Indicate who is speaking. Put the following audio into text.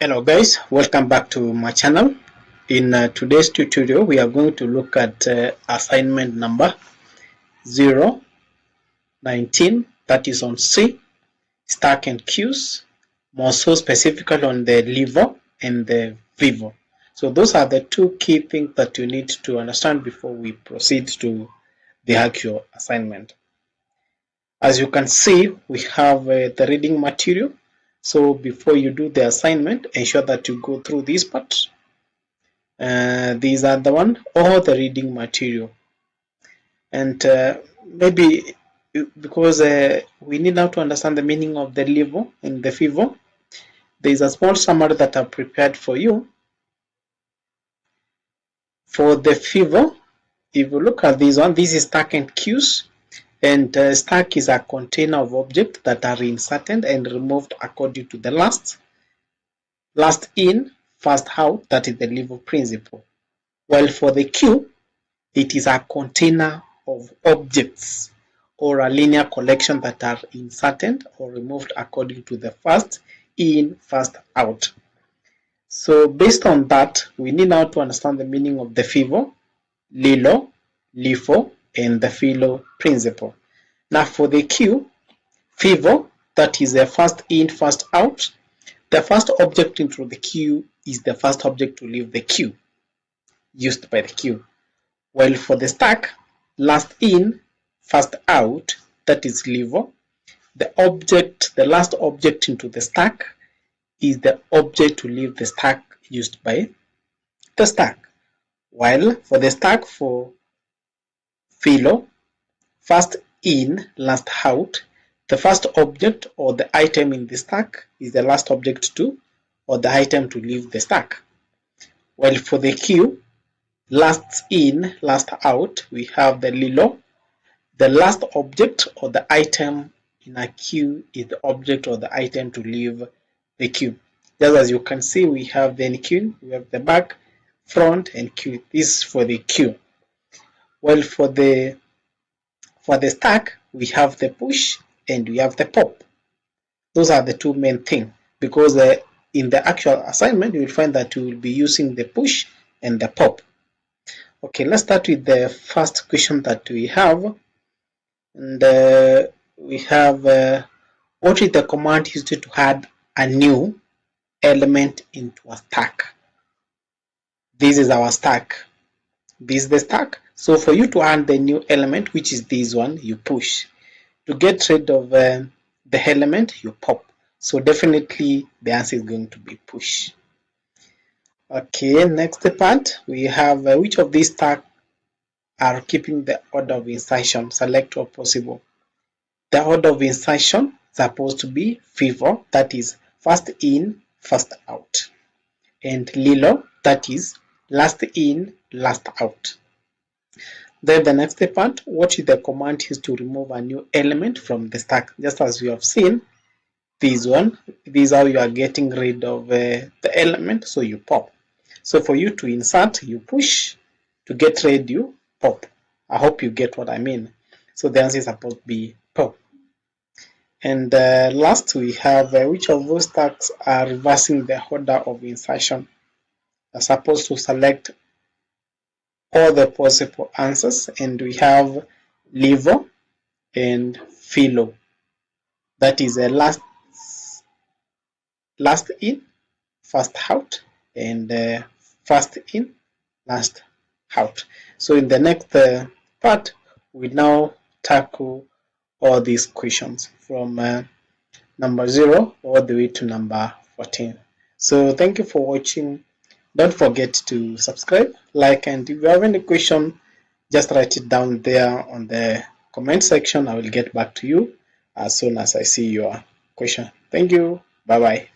Speaker 1: Hello guys, welcome back to my channel. In today's tutorial we are going to look at assignment number 019, that is on C, stack and queues, more so specifically on the LIFO and the FIFO. So those are the two key things that you need to understand before we proceed to the actual assignment. As you can see, we have the reading material. So before you do the assignment, ensure that you go through this part. These are the one, or the reading material. And maybe because we need now to understand the meaning of the LIFO and the FIFO, there is a small summary that I've prepared for you. For the FIFO, if you look at this one, this is stack and queues. And stack is a container of objects that are inserted and removed according to the last in, first out, that is the LIFO principle. While for the queue, it is a container of objects or a linear collection that are inserted or removed according to the first in, first out. So based on that, we need now to understand the meaning of the FIFO, LILO, LIFO, and the FILO principle. Now for the queue, FIFO, that is the first in, first out. The first object into the queue is the first object to leave the queue, used by the queue. While for the stack, last in, first out, that is LIFO, the last object into the stack is the object to leave the stack, used by the stack. While for the stack for FILO, first in, last out, the first object or the item in the stack is the last object to, or the item to leave the stack. While for the queue, last in, last out, we have the LILO. The last object or the item in a queue is the object or the item to leave the queue. Just as you can see, we have the queue, we have the back, front, and queue. This is for the queue. While for the stack, we have the push and we have the pop. Those are the two main things, because in the actual assignment, you will find that you will be using the push and the pop. Okay, let's start with the first question that we have. And we have what is the command used to add a new element into a stack? This is our stack. This is the stack. So for you to add the new element, which is this one, you push. To get rid of the element, you pop. So definitely the answer is going to be push. Okay, next part, we have which of these stacks are keeping the order of insertion? Select all possible. The order of insertion is supposed to be FIFO, that is first in, first out. And LILO, that is last in, last out. Then the next part, what is the command used to remove a new element from the stack? Just as we have seen, this one, this is how you are getting rid of the element, so you pop. So for you to insert, you push. To get rid, you pop. I hope you get what I mean. So the answer is supposed to be pop. And last, we have which of those stacks are reversing the order of insertion? Are supposed to select all the possible answers, and we have LIFO and FILO. That is a last in, first out, and first in, last out. So in the next part, we now tackle all these questions from number 0 all the way to number 14. So thank you for watching. Don't forget to subscribe, like, and if you have any question, just write it down there on the comment section. I will get back to you as soon as I see your question. Thank you. Bye bye.